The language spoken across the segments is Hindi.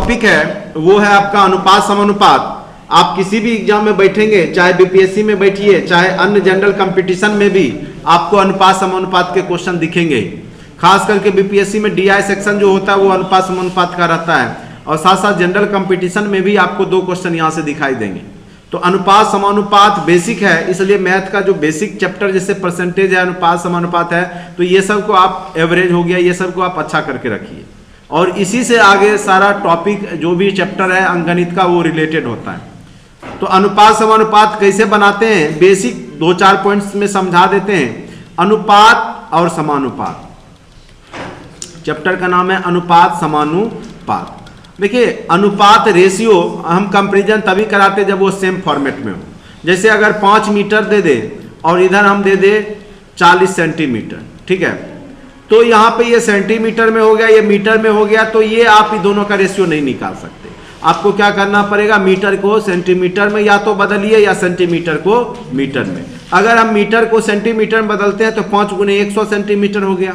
टॉपिक है वो है आपका अनुपात समानुपात। आप किसी भी एग्जाम में बैठेंगे, चाहे बीपीएससी में बैठिए, चाहे अन्य जनरल कंपटीशन में भी आपको अनुपात समानुपात के क्वेश्चन दिखेंगे। खास करके बीपीएससी में डीआई सेक्शन जो होता है वो अनुपात समानुपात का रहता है, और साथ साथ जनरल कंपटीशन में भी आपको 2 क्वेश्चन यहाँ से दिखाई देंगे। तो अनुपात समानुपात बेसिक है, इसलिए मैथ का जो बेसिक चैप्टर जैसे परसेंटेज है, अनुपात समानुपात है, तो ये सब को आप एवरेज हो गया, ये सब को आप अच्छा करके रखिए। और इसी से आगे सारा टॉपिक जो भी चैप्टर है अंकगणित का वो रिलेटेड होता है। तो अनुपात समानुपात कैसे बनाते हैं, बेसिक 2-4 पॉइंट्स में समझा देते हैं। अनुपात और समानुपात, चैप्टर का नाम है अनुपात समानुपात। देखिए अनुपात रेशियो हम कंपैरिजन तभी कराते जब वो सेम फॉर्मेट में हो। जैसे अगर 5 मीटर दे दे और इधर हम दे दे 40 सेंटीमीटर, ठीक है, तो यहाँ पे ये सेंटीमीटर में हो गया, ये मीटर में हो गया, तो ये आप दोनों का रेशियो नहीं निकाल सकते। आपको क्या करना पड़ेगा, मीटर को सेंटीमीटर में या तो बदलिए या सेंटीमीटर को मीटर में। अगर हम मीटर को सेंटीमीटर में बदलते हैं तो 5 गुने 100 सेंटीमीटर हो गया,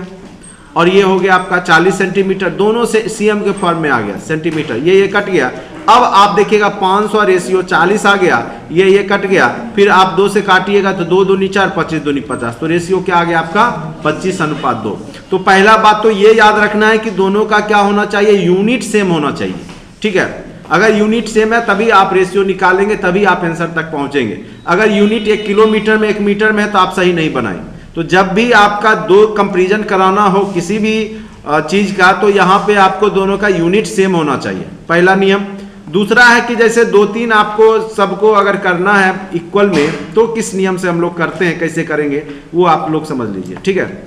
और ये हो गया आपका 40 सेंटीमीटर, दोनों से सीएम के फॉर्म में आ गया सेंटीमीटर, ये कट गया। अब आप देखिएगा 500 रेशियो 40 आ गया, ये कट गया, फिर आप 2 से काटिएगा तो 2 दूनी 4, 25 दूनी 50, तो रेशियो क्या आ गया आपका 25:2। तो पहला बात तो ये याद रखना है कि दोनों का क्या होना चाहिए, यूनिट सेम होना चाहिए, ठीक है। अगर यूनिट सेम है तभी आप रेशियो निकालेंगे, तभी आप आंसर तक पहुंचेंगे। अगर यूनिट 1 किलोमीटर में 1 मीटर में है तो आप सही नहीं बनाएंगे। तो जब भी आपका 2 कंपैरिजन कराना हो किसी भी चीज का, तो यहाँ पे आपको दोनों का यूनिट सेम होना चाहिए, पहला नियम। दूसरा है कि जैसे 2-3 आपको सबको अगर करना है इक्वल में, तो किस नियम से हम लोग करते हैं, कैसे करेंगे वो आप लोग समझ लीजिए, ठीक है।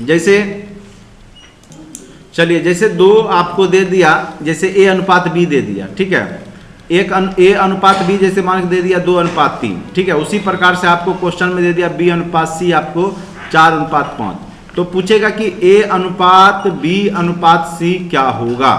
जैसे चलिए, जैसे 2 आपको दे दिया, जैसे A अनुपात B दे दिया, ठीक है, A अनुपात B जैसे मान दे दिया 2:3, ठीक है। उसी प्रकार से आपको क्वेश्चन में दे दिया B अनुपात C आपको 4:5, तो पूछेगा कि A अनुपात B अनुपात C क्या होगा।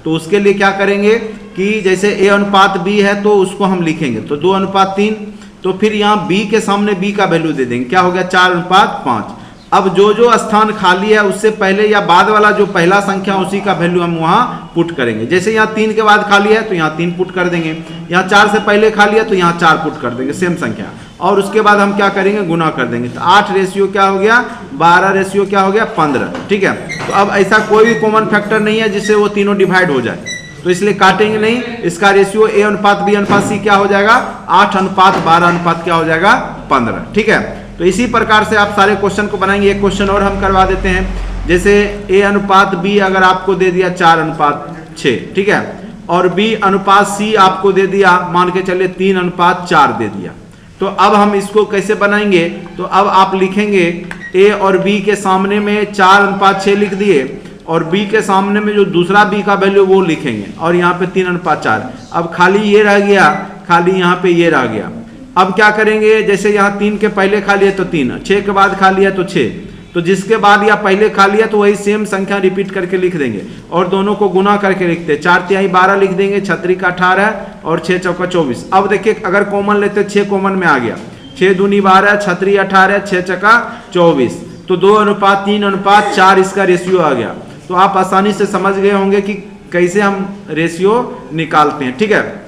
तो उसके लिए क्या करेंगे कि जैसे A अनुपात B है तो उसको हम लिखेंगे तो 2:3, तो फिर यहाँ B के सामने B का वैल्यू दे देंगे, क्या हो गया 4:5। अब जो जो स्थान खाली है उससे पहले या बाद वाला जो पहला संख्या उसी का वैल्यू हम वहाँ पुट करेंगे। जैसे यहाँ 3 के बाद खाली है तो यहाँ 3 पुट कर देंगे, यहाँ 4 से पहले खाली है तो यहाँ 4 पुट कर देंगे, सेम संख्या, और उसके बाद हम क्या करेंगे, गुना कर देंगे। तो 8 रेशियो क्या हो गया 12, रेशियो क्या हो गया 15, ठीक है। तो अब ऐसा कोई भी कॉमन फैक्टर नहीं है जिससे वो तीनों डिवाइड हो जाए, तो इसलिए काटेंगे नहीं। इसका रेशियो A अनुपात B अनुपात C क्या हो जाएगा 8:12 अनुपात क्या हो जाएगा 15, ठीक है। तो इसी प्रकार से आप सारे क्वेश्चन को बनाएंगे। एक क्वेश्चन और हम करवा देते हैं, जैसे A अनुपात B अगर आपको दे दिया 4:6, ठीक है, और B अनुपात C आपको दे दिया मान के चलिए 3:4 दे दिया, तो अब हम इसको कैसे बनाएंगे, तो अब आप लिखेंगे A और B के सामने में 4:6 लिख दिए, और B के सामने में जो दूसरा B का वैल्यू वो लिखेंगे, और यहाँ पे 3:4। अब खाली ये रह गया, खाली यहाँ पे ये रह गया। अब क्या करेंगे, जैसे यहाँ 3 के पहले खाली है तो 3, 6 के बाद खाली है तो 6, तो जिसके बाद या पहले खाली है तो वही सेम संख्या रिपीट करके लिख देंगे, और दोनों को गुना करके लिखते हैं। 4×3 12 लिख देंगे, 6×3 18 और 6×4 24। अब देखिए अगर कॉमन लेते 6 कॉमन में आ गया, 6×2 12, 6×3 18, 6×4 24, तो 2:3:4 इसका रेशियो आ गया। तो आप आसानी से समझ गए होंगे कि कैसे हम रेशियो निकालते हैं, ठीक है।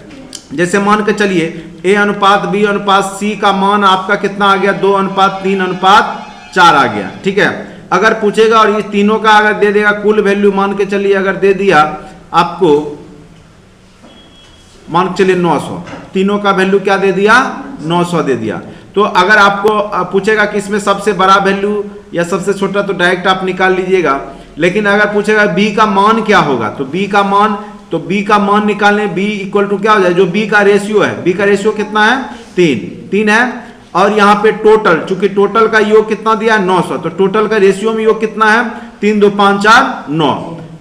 जैसे मान के चलिए A अनुपात B अनुपात C का मान आपका कितना आ गया 2:3:4 आ गया, ठीक है। अगर पूछेगा और ये तीनों का अगर दे देगा कुल वैल्यू, मान के चलिए अगर दे दिया आपको, मान के चलिए 900, तीनों का वैल्यू क्या दे दिया 900 दे दिया। तो अगर आपको पूछेगा कि इसमें सबसे बड़ा वैल्यू या सबसे छोटा, तो डायरेक्ट आप निकाल लीजिएगा। लेकिन अगर पूछेगा B का मान क्या होगा, तो B का मान निकालने, B इक्वल टू क्या हो जाए, जो B का रेशियो है, B का रेशियो कितना है 3 है, और यहाँ पे टोटल, चूंकि टोटल का योग कितना दिया है 900, तो टोटल का रेशियो में योग कितना है 3 2 5 4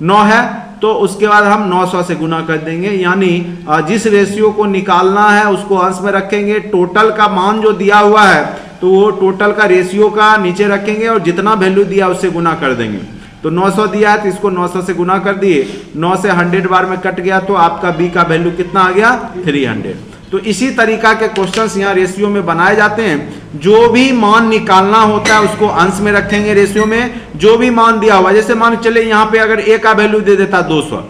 9 है, तो उसके बाद हम 900 से गुना कर देंगे। यानी जिस रेशियो को निकालना है उसको अंश में रखेंगे, टोटल का मान जो दिया हुआ है तो वो टोटल का रेशियो का नीचे रखेंगे, और जितना वैल्यू दिया उससे गुना कर देंगे। तो 900 दिया है तो इसको 900 से गुना कर दिए, 9 से 100 बार में कट गया, तो आपका B का वैल्यू कितना आ गया 300। तो इसी तरीका के क्वेश्चंस यहाँ रेशियो में बनाए जाते हैं। जो भी मान निकालना होता है उसको अंश में रखेंगे रेशियो में, जो भी मान दिया हुआ, जैसे मान चले यहाँ पे अगर A का वैल्यू दे देता 200,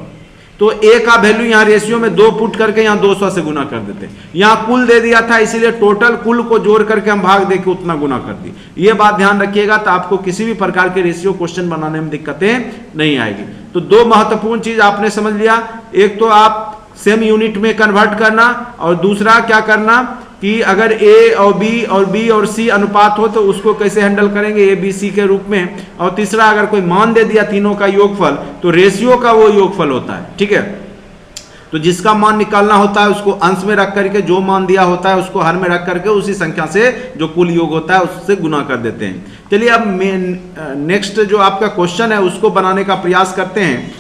तो ए का वैल्यू यहाँ रेशियो में 2 पुट करके यहाँ 200 से गुना कर देते हैं। यहाँ कुल दे दिया था, इसीलिए टोटल कुल को जोड़ करके हम भाग दे के उतना गुना कर दी। ये बात ध्यान रखिएगा, तो आपको किसी भी प्रकार के रेशियो क्वेश्चन बनाने में दिक्कतें नहीं आएगी। तो 2 महत्वपूर्ण चीज आपने समझ लिया, एक तो आप सेम यूनिट में कन्वर्ट करना, और दूसरा क्या करना कि अगर ए और बी और सी अनुपात हो तो उसको कैसे हैंडल करेंगे, ए बी सी के रूप में। और तीसरा, अगर कोई मान दे दिया तीनों का योगफल, तो रेशियो का वो योगफल होता है, ठीक है। तो जिसका मान निकालना होता है उसको अंश में रख करके, जो मान दिया होता है उसको हर में रख करके उसी संख्या से जो कुल योग होता है उससे गुना कर देते हैं। चलिए अब नेक्स्ट जो आपका क्वेश्चन है उसको बनाने का प्रयास करते हैं।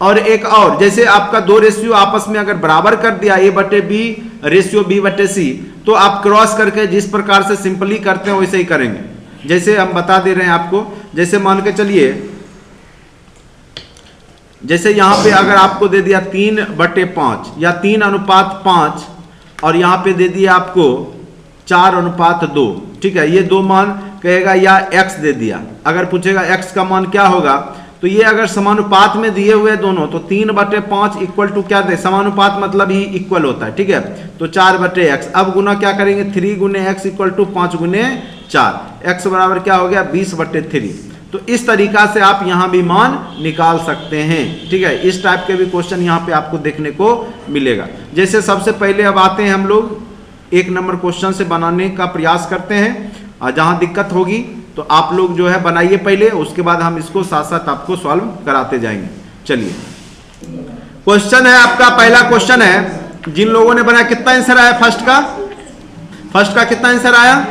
और एक और, जैसे आपका 2 रेशियो आपस में अगर बराबर कर दिया, ए बटे बी रेशियो बी बटे सी, तो आप क्रॉस करके जिस प्रकार से सिंपली करते हैं वैसे ही करेंगे। जैसे हम बता दे रहे हैं आपको, जैसे मान के चलिए, जैसे यहां पे अगर आपको दे दिया 3/5 या 3:5, और यहां पे दे दिया आपको 4:2, ठीक है। ये 2 मान कहेगा, या x दे दिया, अगर पूछेगा x का मान क्या होगा, तो ये अगर समानुपात में दिए हुए दोनों, तो 3/5 इक्वल टू क्या दे, समानुपात मतलब ही इक्वल होता है, ठीक है। तो 4/x, अब गुना क्या करेंगे, 3 गुने x इक्वल टू 5 गुने 4, x बराबर क्या हो गया 20/3। तो इस तरीका से आप यहां भी मान निकाल सकते हैं, ठीक है। इस टाइप के भी क्वेश्चन यहां पे आपको देखने को मिलेगा। जैसे सबसे पहले अब आते हैं हम लोग 1 नंबर क्वेश्चन से बनाने का प्रयास करते हैं, और जहां दिक्कत होगी तो आप लोग जो है बनाइए पहले, उसके बाद हम इसको साथ साथ आपको सॉल्व कराते जाएंगे। चलिए, क्वेश्चन है आपका, पहला क्वेश्चन है, जिन लोगों ने बनाया, कितना आंसर आया फर्स्ट का कितना आंसर आया,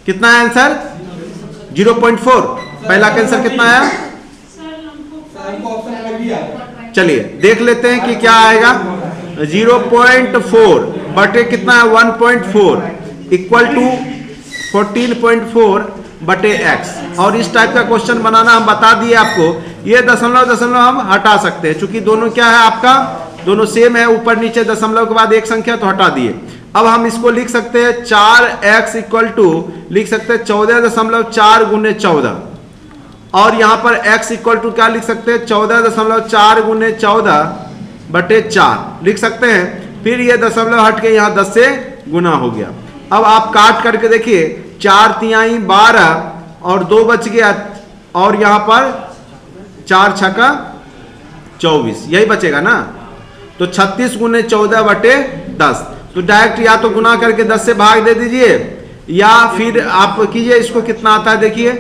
कितना आंसर 0.4। पहला का आंसर कितना आया, चलिए देख लेते हैं कि क्या आएगा। 0.4 बटे कितना है 1.4 इक्वल टू 14.4/x। और इस टाइप का क्वेश्चन बनाना हम बता दिए आपको। ये दशमलव हम हटा सकते हैं, चूंकि दोनों क्या है आपका, दोनों सेम है, ऊपर नीचे दशमलव के बाद एक संख्या, तो हटा दिए। अब हम इसको लिख सकते हैं 4x इक्वल टू लिख सकते हैं 14.4 गुने 14, और यहां पर x इक्वल टू क्या लिख सकते हैं 14.4 गुने 14/4 लिख सकते हैं। फिर ये दशमलव हट के यहाँ 10 से गुना हो गया। अब आप काट करके देखिए, 4 तिहाई 12 और 2 बच गया, और यहां पर 4 छक्का 24, यही बचेगा ना। तो 36 गुने 14/10। तो डायरेक्ट या तो गुना करके 10 से भाग दे दीजिए, या फिर आप कीजिए, इसको कितना आता है देखिए,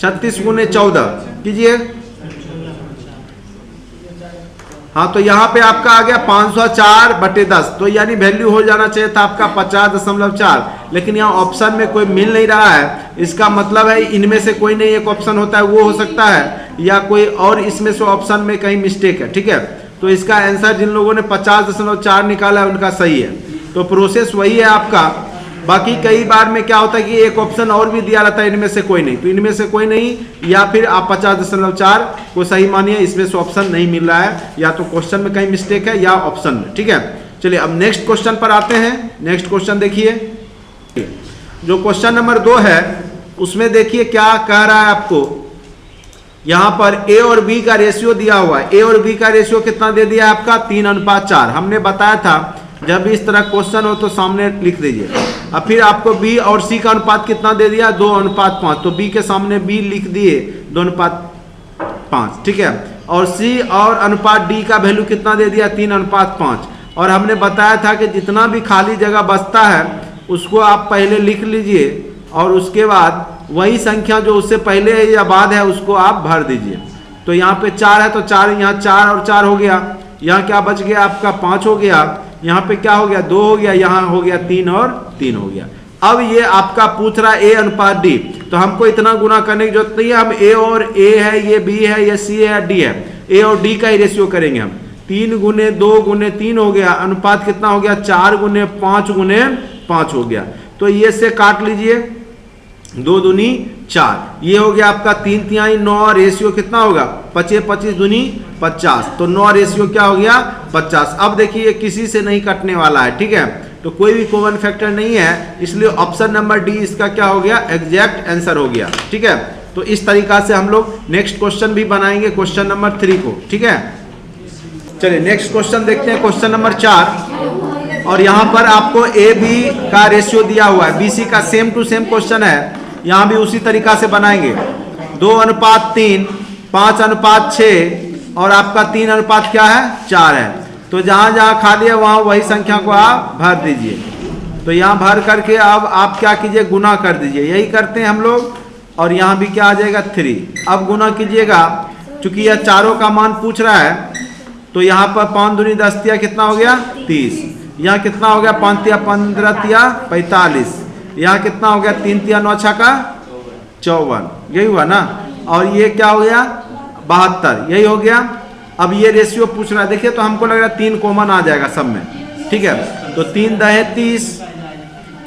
36 गुने 14 कीजिए। हाँ, तो यहाँ पे आपका आ गया 504/10। तो यानी वैल्यू हो जाना चाहिए था आपका 50.4, लेकिन यहाँ ऑप्शन में कोई मिल नहीं रहा है। इसका मतलब है इनमें से कोई नहीं एक ऑप्शन होता है, वो हो सकता है, या कोई और इसमें से ऑप्शन में कहीं मिस्टेक है, ठीक है। तो इसका आंसर जिन लोगों ने 50.4 निकाला है उनका सही है। तो प्रोसेस वही है आपका। बाकी कई बार में क्या होता है कि एक ऑप्शन और भी दिया रहता है, इनमें से कोई नहीं, तो इनमें से कोई नहीं, या फिर आप 50.4 को सही मानिए, इसमें से ऑप्शन नहीं मिल रहा है, या तो क्वेश्चन में कहीं मिस्टेक है या ऑप्शन में, ठीक है। चलिए अब नेक्स्ट क्वेश्चन पर आते हैं। नेक्स्ट क्वेश्चन देखिए, जो क्वेश्चन नंबर 2 है उसमें देखिए क्या कह रहा है आपको। यहां पर ए और बी का रेशियो दिया हुआ है। ए और बी का रेशियो कितना दे दिया है आपका 3:4। हमने बताया था जब भी इस तरह क्वेश्चन हो तो सामने लिख दीजिए। अब फिर आपको बी और सी का अनुपात कितना दे दिया 2:5, तो बी के सामने बी लिख दिए 2:5, ठीक है। और सी और अनुपात डी का वैल्यू कितना दे दिया 3:5। और हमने बताया था कि जितना भी खाली जगह बचता है उसको आप पहले लिख लीजिए, और उसके बाद वही संख्या जो उससे पहले है या बाद है उसको आप भर दीजिए। तो यहाँ पे 4 है तो 4, यहाँ 4 और 4 हो गया, यहाँ क्या बच गया आपका 5 हो गया, यहाँ पे क्या हो गया 2 हो गया, यहाँ हो गया 3 और 3 हो गया। अब ये आपका पूछ रहा है ए अनुपात डी, तो हमको इतना गुना करने की जरूरत नहीं है। हम ए और ए है, ये बी है, ये सी है या डी है, ए और डी का ही रेशियो करेंगे हम। 3 गुने 2 गुने 3 हो गया, अनुपात कितना हो गया 4 गुने 5 गुने 5 हो गया। तो ये से काट लीजिए, 2 दूनी 4, ये हो गया आपका 3 तिहाई 9, रेशियो कितना होगा 25 25 दूनी 50, तो 9 रेशियो क्या हो गया 50। अब देखिए किसी से नहीं कटने वाला है, ठीक है, तो कोई भी कॉमन फैक्टर नहीं है, इसलिए ऑप्शन नंबर डी इसका क्या हो गया एग्जैक्ट आंसर हो गया, ठीक है। तो इस तरीका से हम लोग नेक्स्ट क्वेश्चन भी बनाएंगे, क्वेश्चन नंबर 3 को। ठीक है, चलिए नेक्स्ट क्वेश्चन देखते हैं, क्वेश्चन नंबर 4। और यहाँ पर आपको ए बी का रेशियो दिया हुआ है, बी सी का सेम टू सेम क्वेश्चन है, यहाँ भी उसी तरीका से बनाएंगे। 2:3, 5:6 और आपका 3 क्या है 4 है। तो जहाँ जहाँ खाली है वहाँ वही संख्या को आप भर दीजिए। तो यहाँ भर करके अब आप क्या कीजिए, गुना कर दीजिए, यही करते हैं हम लोग। और यहाँ भी क्या आ जाएगा 3। अब गुना कीजिएगा, चूंकि यह चारों का मान पूछ रहा है, तो यहाँ पर 5 दूनी 10 तिया कितना हो गया 30। यहाँ कितना हो गया 5 तिया 15 तिया 45। यहाँ कितना हो गया 3 तिया 9 का 54, यही हुआ ना। और ये क्या हो गया 72, यही हो गया। अब ये रेशियो पूछ रहा है, देखिए तो हमको लग रहा है 3 कॉमन आ जाएगा सब में। ठीक है, तो 3 दहे 30,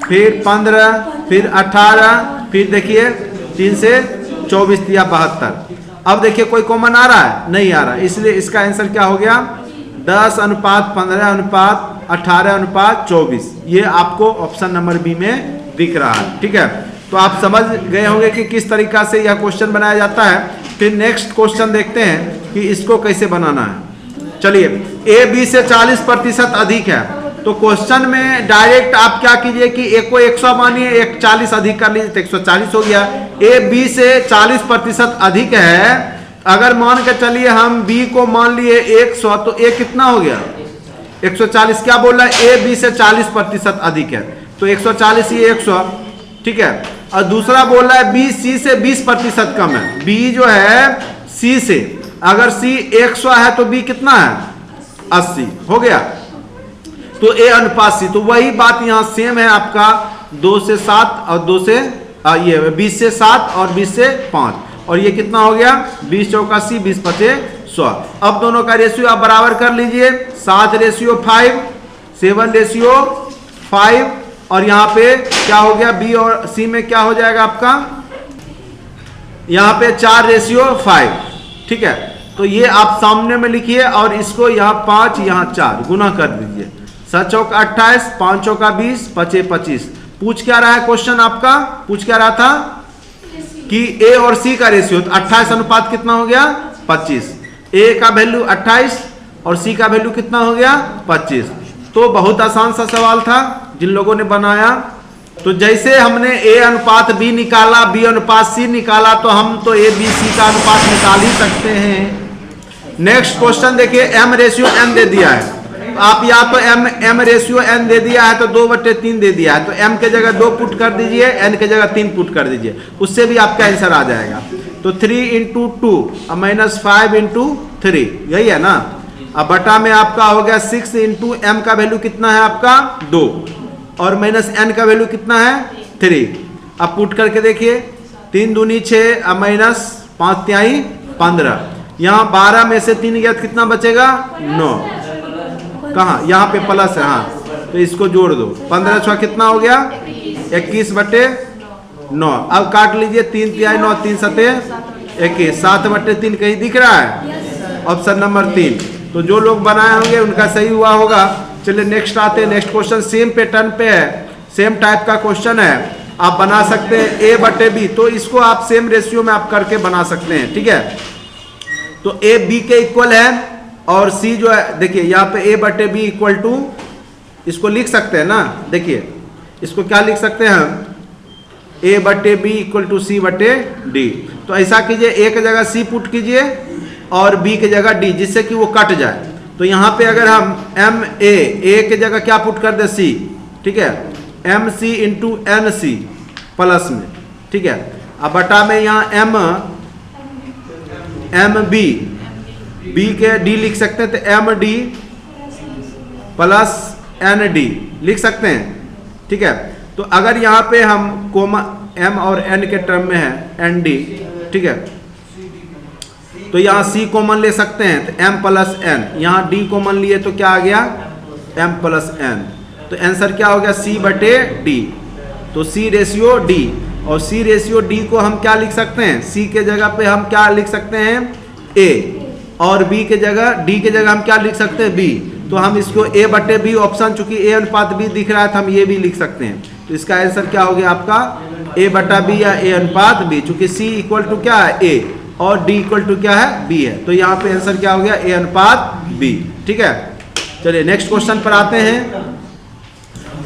फिर 15, फिर 18, फिर देखिए 3 से 24 तिया 72। अब देखिए कोई कॉमन आ रहा है, नहीं आ रहा, इसलिए इसका आंसर क्या हो गया 10:15:18:24। ये आपको ऑप्शन नंबर बी में दिख रहा है। ठीक है, तो आप समझ गए होंगे कि किस तरीका से यह क्वेश्चन बनाया जाता है। फिर नेक्स्ट क्वेश्चन देखते हैं कि इसको कैसे बनाना है। चलिए, ए बी से 40% अधिक है, तो क्वेश्चन में डायरेक्ट आप क्या कीजिए कि एक को 100 मानिए, एक 40 अधिक कर लीजिए, तो 140 हो गया। ए बी से 40% अधिक है, अगर मान के चलिए हम बी को मान लिए 100, तो ए कितना हो गया 140। क्या बोल रहा है, ए बी से 40% अधिक है, तो 140 ये 100। ठीक है, और दूसरा बोल रहा है बी सी से 20% कम है। बी जो है सी से, अगर सी 100 है तो बी कितना है 80 हो गया, तो ए अनुपात सी। तो वही बात यहाँ सेम है आपका 2 से 7 और 2 से ये 20 से 7 और 20 से 5। और ये कितना हो गया 20 चौका 80, 20 पचे 100। अब दोनों का रेशियो आप बराबर कर लीजिए, 7:5, 7:5। और यहाँ पे क्या हो गया बी और सी में क्या हो जाएगा आपका, यहाँ पे 4:5। ठीक है, तो ये आप सामने में लिखिए और इसको यहाँ 5 यहाँ 4 गुना कर दीजिए। 7 चौका 28, 5 चौका 20, पचे 25। पूछ क्या रहा है क्वेश्चन आपका, पूछ क्या रहा था कि ए और सी का रेशियो, तो 28 अनुपात कितना हो गया 25। ए का वैल्यू 28 और सी का वैल्यू कितना हो गया 25। तो बहुत आसान सा सवाल था जिन लोगों ने बनाया। तो जैसे हमने ए अनुपात बी निकाला, बी अनुपात सी निकाला, तो हम तो ए बी सी का अनुपात निकाल ही सकते हैं। नेक्स्ट क्वेश्चन देखिए, एम रेशियो एन दे दिया है, तो आप या तो एम रेशियो एन दे दिया है तो 2/3 दे दिया है, तो एम के जगह 2 पुट कर दीजिए, एन के जगह 3 पुट कर दीजिए, उससे भी आपका आंसर आ जाएगा। तो 3 × 2 -5 × 3, यही है ना। अब बटा में आपका हो गया 6 × एम का वैल्यू कितना है आपका 2 और माइनस एन का वैल्यू कितना है 3। अब पुट करके देखिए, 3 दूनी 6 और -5 तिहाई 15। यहाँ 12 में से 3 गया कितना बचेगा 9। कहाँ, यहाँ पे प्लस है, हाँ, तो इसको जोड़ दो। 15 6 कितना हो गया 21/9। अब काट लीजिए, 3 तिहाई 9, 3 सते 21, 7/3 कहीं दिख रहा है, ऑप्शन नंबर 3। तो जो लोग बनाए होंगे उनका सही हुआ होगा। चलिए नेक्स्ट आते हैं, नेक्स्ट क्वेश्चन सेम पैटर्न पे है, सेम टाइप का क्वेश्चन है, आप बना सकते हैं A/B। तो इसको आप सेम रेशियो में आप करके बना सकते हैं। ठीक है, तो ए बी के इक्वल है और सी जो है, देखिए यहाँ पे A/B इक्वल टू, इसको लिख सकते हैं ना, देखिए इसको क्या लिख सकते हैं हम, A/B इक्वल टू C/D। तो ऐसा कीजिए, ए की जगह C पुट कीजिए और B की जगह D, जिससे कि वो कट जाए। तो यहाँ पे अगर हम ए की जगह क्या पुट कर दे C, ठीक है, MC × NC प्लस में। ठीक है, अब बटा में यहाँ MB, B के D लिख सकते हैं, तो MD प्लस ND लिख सकते हैं। ठीक है, तो अगर यहाँ पे हम कोमा M और N के टर्म में है ND, ठीक है, तो यहाँ C कॉमन ले सकते हैं, तो M + N। यहाँ D कॉमन लिए तो क्या आ गया M + N। तो आंसर क्या हो गया C/D। तो C/D, और C/D को हम क्या लिख सकते हैं, C के जगह पे हम क्या लिख सकते हैं A, और B के जगह, D के जगह हम क्या लिख सकते हैं B। तो हम इसको A/B ऑप्शन, चूंकि A अनुपात B दिख रहा है, तो हम ये भी लिख सकते हैं। तो इसका आंसर क्या हो गया आपका ए बटा बी या ए अनुपात बी, चूंकि सी इक्वल टू क्या है ए और डी इक्वल टू क्या है बी है, तो यहाँ पे आंसर क्या हो गया ए अनुपात बी। ठीक है, चलिए नेक्स्ट क्वेश्चन पर आते हैं।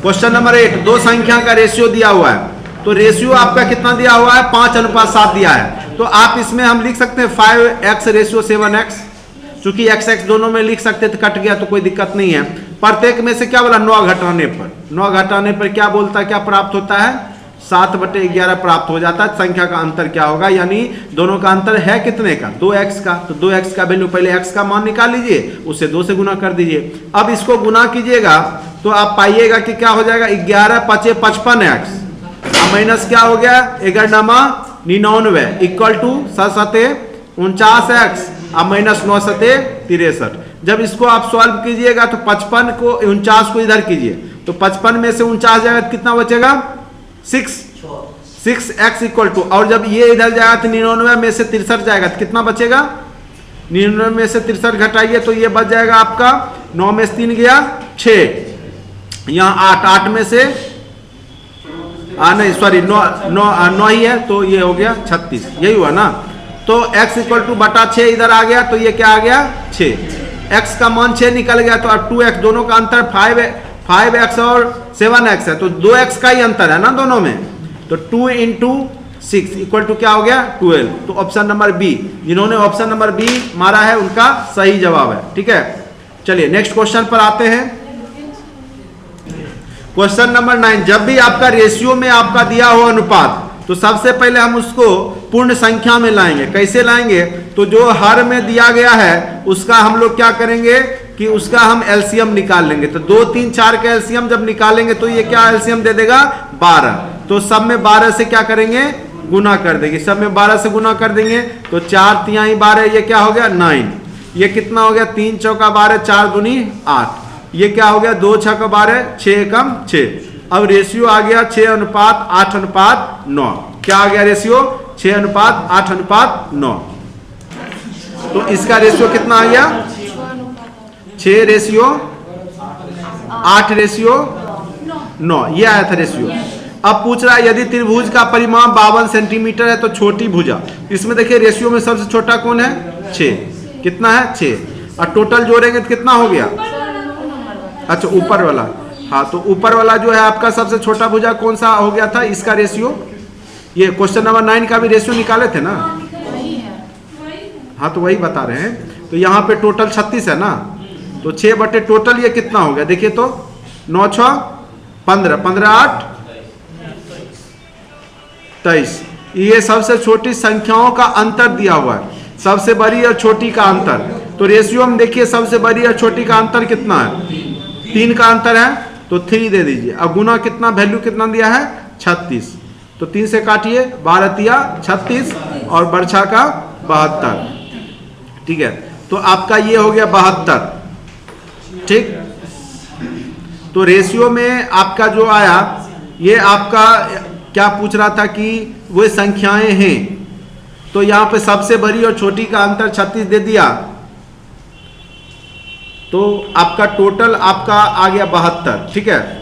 क्वेश्चन नंबर 8, दो संख्या का रेशियो दिया हुआ है, तो रेशियो आपका कितना दिया हुआ है 5:7 दिया है, तो आप इसमें हम लिख सकते हैं 5x रेशियो 7x, चूंकि x x दोनों में लिख सकते तो कट गया तो कोई दिक्कत नहीं है। प्रत्येक में से क्या बोला 9 घटाने पर, 9 घटाने पर क्या बोलता है, क्या प्राप्त होता है 7/11 प्राप्त हो जाता है। संख्या का अंतर क्या होगा, यानी दोनों का अंतर है कितने का 2x का, तो 2x का वैल्यू पहले x का मान निकाल लीजिए, उससे 2 से गुना कर दीजिए। अब इसको गुना कीजिएगा तो आप पाइएगा कि क्या हो जाएगा 11 × 5 = 55x, माइनस क्या हो गया 11×99 इक्वल टू 7×7 49x, अब माइनस 9×7 63। जब इसको आप सॉल्व कीजिएगा तो 55 को 49 को इधर कीजिए, तो 55 में से 49 जाएगा तो कितना बचेगा 6x इक्वल टू, और जब ये इधर जाएगा तो 99 में से 63 जाएगा तो कितना बचेगा 99 में से 63 घटाइए तो ये बच जाएगा आपका 9 में से 3 गया 6, यहाँ 8 में से नहीं सॉरी 9 ही है, तो ये हो गया 36, यही हुआ ना। तो x इक्वल टू बटा 6 इधर आ गया, तो ये क्या आ गया 6, x का मान 6 निकल गया, तो अब 2x, दोनों का अंतर 5x और 7x है, तो 2x का ही अंतर है ना दोनों में, तो 2 × 6 इक्वल टू क्या हो गया 12। तो ऑप्शन नंबर बी, जिन्होंने ऑप्शन नंबर बी मारा है उनका सही जवाब है। ठीक है, चलिए नेक्स्ट क्वेश्चन पर आते हैं। क्वेश्चन नंबर 9, जब भी आपका रेशियो में आपका दिया हो अनुपात, तो सबसे पहले हम उसको पूर्ण संख्या में लाएंगे। कैसे लाएंगे, तो जो हर में दिया गया है उसका हम लोग क्या करेंगे कि उसका हम एलसीएम निकाल लेंगे। तो 2, 3, 4 का एलसीएम जब निकालेंगे तो ये क्या एलसीएम दे देगा 12, तो सब में 12 से क्या करेंगे गुना कर देंगे, सब में 12 से गुना कर देंगे, तो 4 × 12 ये क्या हो गया 9, ये कितना हो गया 3 × 4 = 12, 4 दूनी 8, ये क्या हो गया 2 × 6 = 12, 6 × 6। अब रेशियो आ गया 6:8:9, क्या आ गया रेशियो 6:8:9, तो इसका रेशियो कितना आ गया 6:8:9, ये आया था रेशियो। अब पूछ रहा है यदि त्रिभुज का परिमाण 52 सेंटीमीटर है तो छोटी भुजा, इसमें देखिए रेशियो में सबसे छोटा कौन है 6, कितना है 6, और टोटल जोड़ेंगे तो कितना हो गया, अच्छा ऊपर वाला, हाँ तो ऊपर वाला जो है आपका सबसे छोटा भुजा कौन सा हो गया था, इसका रेशियो, ये क्वेश्चन नंबर 9 का भी रेशियो निकाले थे ना, हाँ तो वही बता रहे हैं। तो यहाँ पे टोटल 36 है ना, तो 6 बटे टोटल ये कितना हो गया देखिए, तो 9 × 6 = 15, 15 × 8 = 23। ये सबसे छोटी संख्याओं का अंतर दिया हुआ है, सबसे बड़ी और छोटी का अंतर। तो रेशियो में देखिए सबसे बड़ी और छोटी का अंतर कितना है 3 का अंतर है, तो 3 दे दीजिए। अब गुना कितना, वैल्यू कितना दिया है 36, तो 3 से काटिए, 12×3 = 36 और बरछा का 72। ठीक है, तो आपका ये हो गया 72। ठीक, तो रेशियो में आपका जो आया ये आपका क्या पूछ रहा था कि वो संख्याएं हैं, तो यहाँ पे सबसे बड़ी और छोटी का अंतर 36 दे दिया, तो आपका टोटल आपका आ गया 72। ठीक है,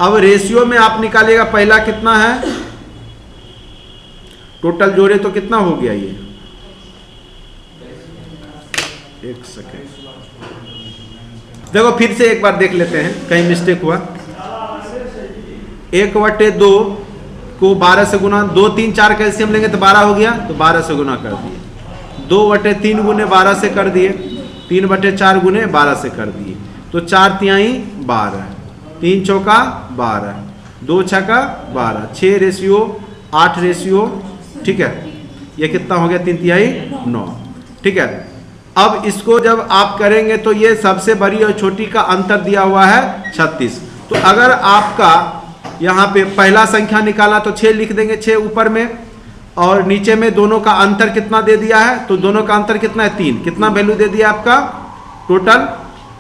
अब रेशियो में आप निकालिएगा पहला कितना है, टोटल जोड़े तो कितना हो गया ये, एक सेकेंड देखो फिर से एक बार देख लेते हैं कहीं मिस्टेक हुआ। 1/2 को 12 से गुना, 2, 3, 4 का एलसीएम लेंगे तो 12 हो गया, तो 12 से गुना कर दिए। 2/3 गुने 12 से कर दिए, 3/4 गुने 12 से कर दिए, तो 4 × 12, 3 × 4 = 12, 2 × 6 = 12, 6:8। ठीक है, ये कितना हो गया 3 × 9। ठीक है, अब इसको जब आप करेंगे तो ये सबसे बड़ी और छोटी का अंतर दिया हुआ है 36। तो अगर आपका यहाँ पे पहला संख्या निकाला तो 6 लिख देंगे, 6 ऊपर में, और नीचे में दोनों का अंतर कितना दे दिया है, तो दोनों का अंतर कितना है 3, कितना वैल्यू दे दिया आपका टोटल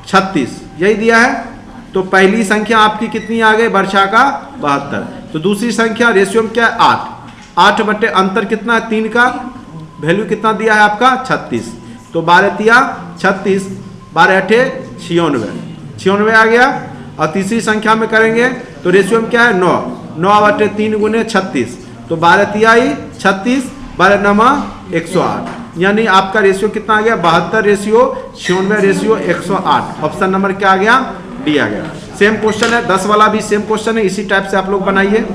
36, यही दिया है। तो पहली संख्या आपकी कितनी आ गई बरछा का 72, तो दूसरी संख्या रेशियो में क्या है 8 बटे अंतर कितना है 3 का, वैल्यू कितना दिया है आपका 36, तो 12×3 = 36, 12×8 = 96 आ गया। और तीसरी संख्या में करेंगे तो रेशियो में क्या है 9 बटे 3 गुने 36, तो 12 तिहाई 36, 12 नमा 108, यानी आपका रेशियो कितना आ गया 72 रेशियो 96 रेशियो 108। ऑप्शन नंबर क्या आ गया, डी आ गया। सेम क्वेश्चन है 10 वाला भी सेम क्वेश्चन है, इसी टाइप से आप लोग बनाइए।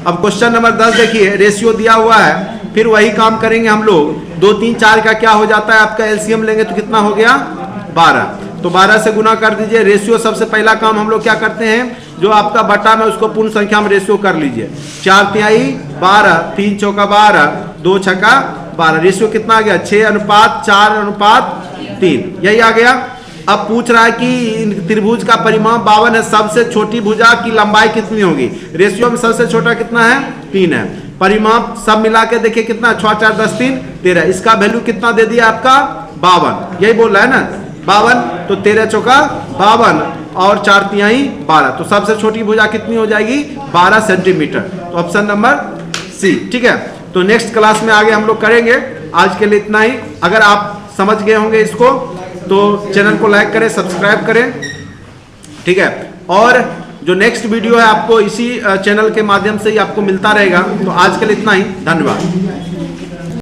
अब क्वेश्चन नंबर 10 देखिए, रेशियो दिया हुआ है, फिर वही काम करेंगे हम लोग। 2, 3, 4 का क्या हो जाता है आपका एलसीएम लेंगे तो कितना हो गया 12, तो 12 से गुना कर दीजिए। रेशियो सबसे पहला काम हम लोग क्या करते हैं, जो आपका बटा में उसको पूर्ण संख्या में रेशियो कर लीजिए। 4 तिहाई 12, 3 चौका 12, 2 छक्का 12, रेशियो कितना आ गया 6:4:3, यही आ गया। अब पूछ रहा है कि त्रिभुज का परिमाप 52 है, सबसे छोटी भुजा की लंबाई कितनी होगी। रेशियो में सबसे छोटा कितना है 3 है, परिमाप सब मिला के देखिए कितना 6, 4, 10, 3, 13, इसका वैल्यू कितना दे दिया आपका 52, यही बोल रहा है ना 52, तो 13 चौका 52 और 4 तिहाई 12, तो सबसे छोटी भुजा कितनी हो जाएगी 12 सेंटीमीटर, तो ऑप्शन नंबर सी। ठीक है, तो नेक्स्ट क्लास में आगे हम लोग करेंगे। आज के लिए इतना ही। अगर आप समझ गए होंगे इसको तो चैनल को लाइक करें, सब्सक्राइब करें, ठीक है। और जो नेक्स्ट वीडियो है आपको इसी चैनल के माध्यम से ही आपको मिलता रहेगा। तो आज के लिए इतना ही, धन्यवाद।